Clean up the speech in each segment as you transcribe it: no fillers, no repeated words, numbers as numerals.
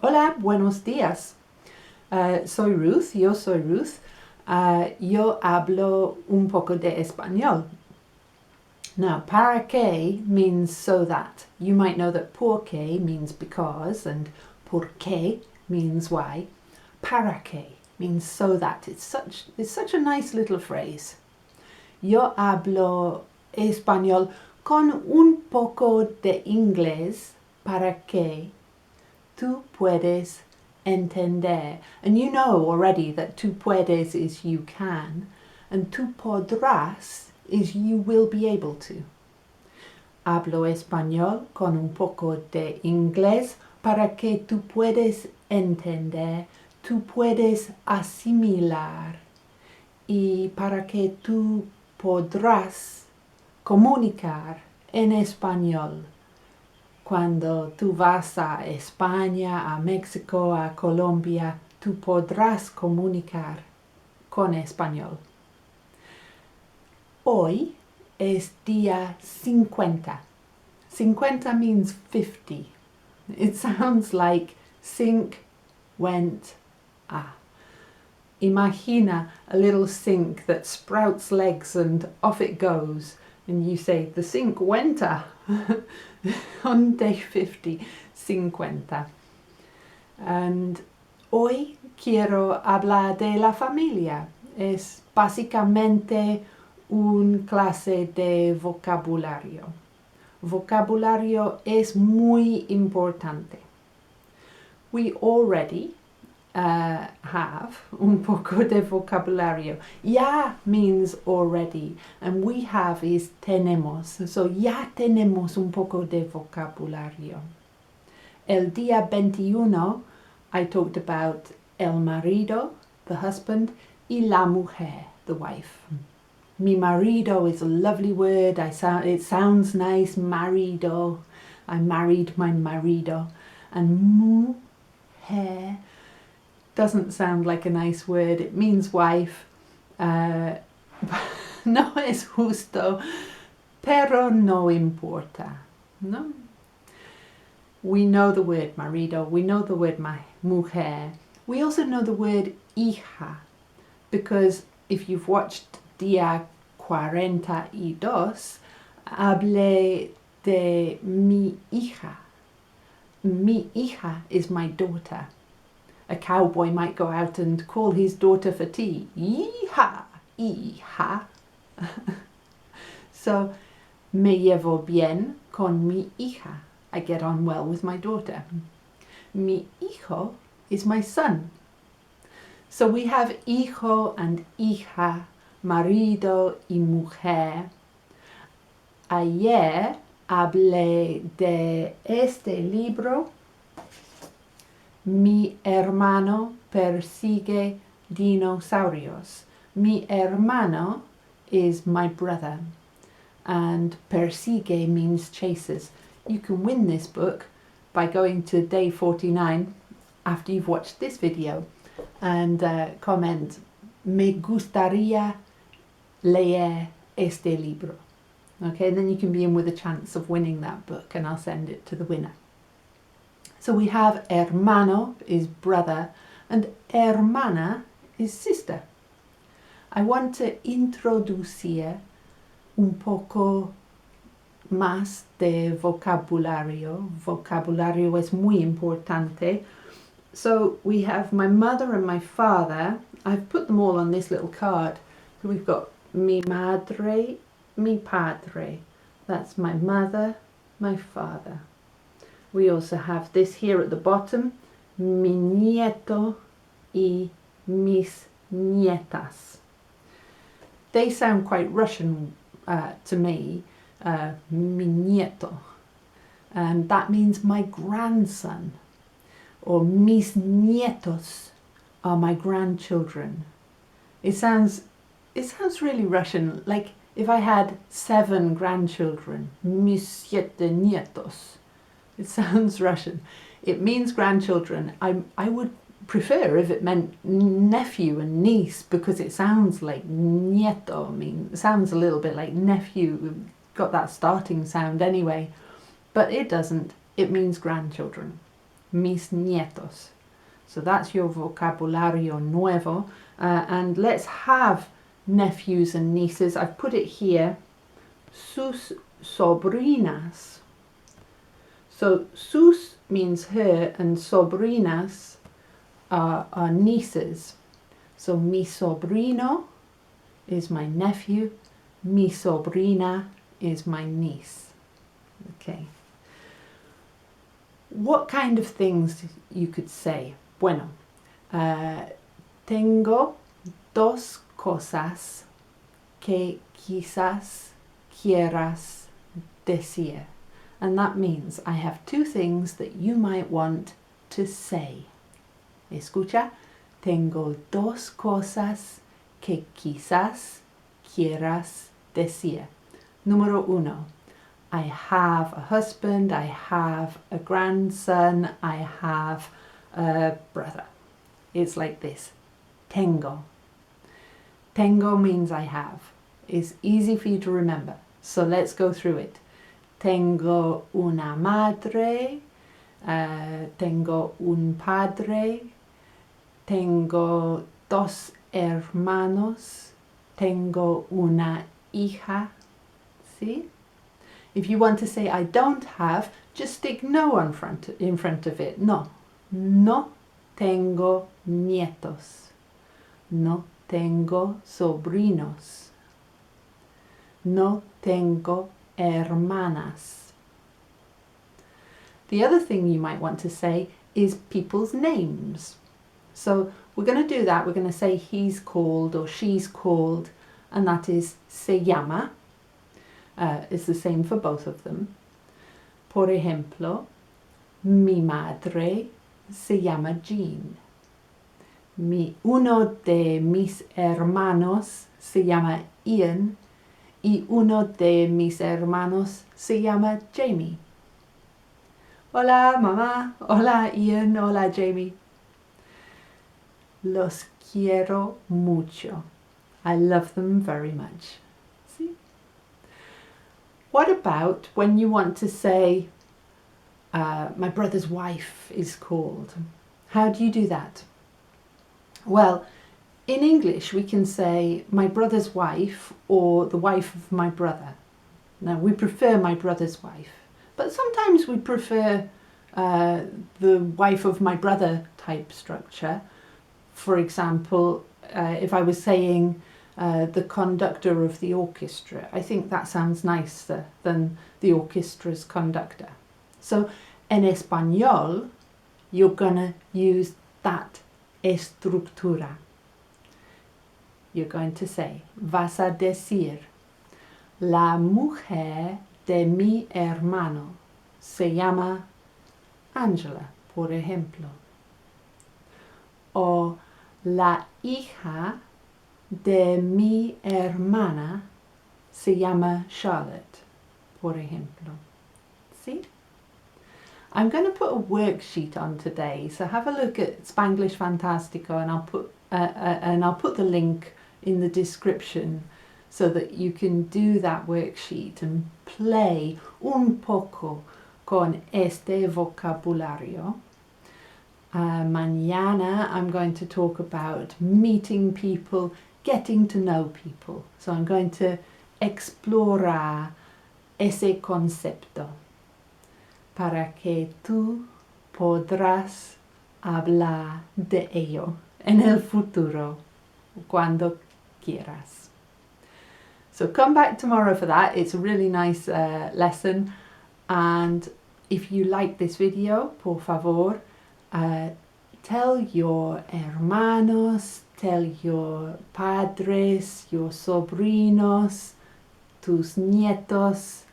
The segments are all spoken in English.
Hola, buenos días. Soy Ruth, yo soy Ruth. Yo hablo un poco de español. Now, para qué means so that. You might know that porque means because and por qué means why. Para qué means so that. It's such a nice little phrase. Yo hablo español con un poco de inglés para que tú puedes entender. And you know already that tú puedes is you can, and tú podrás is you will be able to. Hablo español con un poco de inglés para que tú puedes entender, tú puedes asimilar y para que tú podrás comunicar en español. Cuando tú vas a España, a México, a Colombia, tú podrás comunicar con español. Hoy es día 50. 50 means 50. It sounds like sink, went, ah. Imagina a little sink that sprouts legs and off it goes. And you say, the sink went on day 50, 50. And hoy quiero hablar de la familia. Es básicamente un clase de vocabulario. Vocabulario es muy importante. We already have un poco de vocabulario. Ya means already, and we have is tenemos. So ya tenemos un poco de vocabulario. El día 21, I talked about el marido, the husband, y la mujer, the wife. Mi marido is a lovely word. It sounds nice, marido. I married my marido. And mujer doesn't sound like a nice word. It means wife. No es justo, pero no importa. No? We know the word marido. We know the word mujer. We also know the word hija, because if you've watched Día 42, hablé de mi hija. Mi hija is my daughter. A cowboy might go out and call his daughter for tea. Hija, hija. So, me llevo bien con mi hija. I get on well with my daughter. Mi hijo is my son. So we have hijo and hija, marido y mujer. Ayer hablé de este libro. Mi hermano persigue dinosaurios. Mi hermano is my brother, and persigue means chases. You can win this book by going to day 49 after you've watched this video and comment, me gustaría leer este libro. Okay, and then you can be in with a chance of winning that book, and I'll send it to the winner. So we have hermano is brother and hermana is sister. I want to introducir un poco más de vocabulario. Vocabulario es muy importante. So we have my mother and my father. I've put them all on this little card. So we've got mi madre, mi padre. That's my mother, my father. We also have this here at the bottom, mi nieto y mis nietas. They sound quite Russian to me, mi nieto. And that means my grandson. Or mis nietos are my grandchildren. It sounds really Russian, like if I had 7 grandchildren, mis 7 nietos. It sounds Russian. It means grandchildren. I would prefer if it meant nephew and niece, because it sounds like nieto. It sounds a little bit like nephew. We've got that starting sound anyway. But it doesn't. It means grandchildren. mis nietos. So that's your vocabulario nuevo. And let's have nephews and nieces. I've put it here. Sus sobrinas. So sus means her and sobrinas are nieces. So mi sobrino is my nephew. Mi sobrina is my niece. Okay. What kind of things you could say? Bueno, tengo dos cosas que quizás quieras decir. And that means I have two things that you might want to say. Escucha. Tengo dos cosas que quizás quieras decir. Número uno. I have a husband, I have a grandson, I have a brother. It's like this. Tengo. Tengo means I have. It's easy for you to remember. So let's go through it. Tengo una madre, tengo un padre, tengo dos hermanos, tengo una hija. See? If you want to say I don't have, just stick no in front of it. No. No tengo nietos. No tengo sobrinos. No tengo hermanas. The other thing you might want to say is people's names. So we're going to do that. We're going to say he's called or she's called, and that is se llama. It's the same for both of them. Por ejemplo, mi madre se llama Jean. Uno de mis hermanos se llama Ian y uno de mis hermanos se llama Jamie. Hola, mamá. Hola, Ian. Hola, Jamie. Los quiero mucho. I love them very much. See? What about when you want to say, my brother's wife is called? How do you do that? Well, in English we can say my brother's wife or the wife of my brother. Now we prefer my brother's wife, but sometimes we prefer the wife of my brother type structure. For example, if I was saying the conductor of the orchestra, I think that sounds nicer than the orchestra's conductor. So en español, you're gonna use that estructura. You're going to say, vas a decir, la mujer de mi hermano se llama Angela, por ejemplo. O la hija de mi hermana se llama Charlotte, por ejemplo. See? I'm going to put a worksheet on today, so have a look at Spanglish Fantastico, and I'll put the link in the description so that you can do that worksheet and play un poco con este vocabulario. Mañana I'm going to talk about meeting people, getting to know people. So I'm going to explorar ese concepto para que tú podrás hablar de ello en el futuro, cuando quieras. So come back tomorrow for that. It's a really nice lesson. And if you like this video, por favor, tell your hermanos, tell your padres, your sobrinos, tus nietos,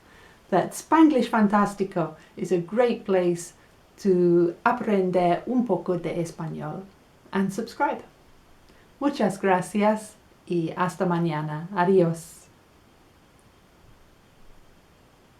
that Spanglish Fantastico is a great place to aprender un poco de español, and subscribe. Muchas gracias y hasta mañana. Adiós.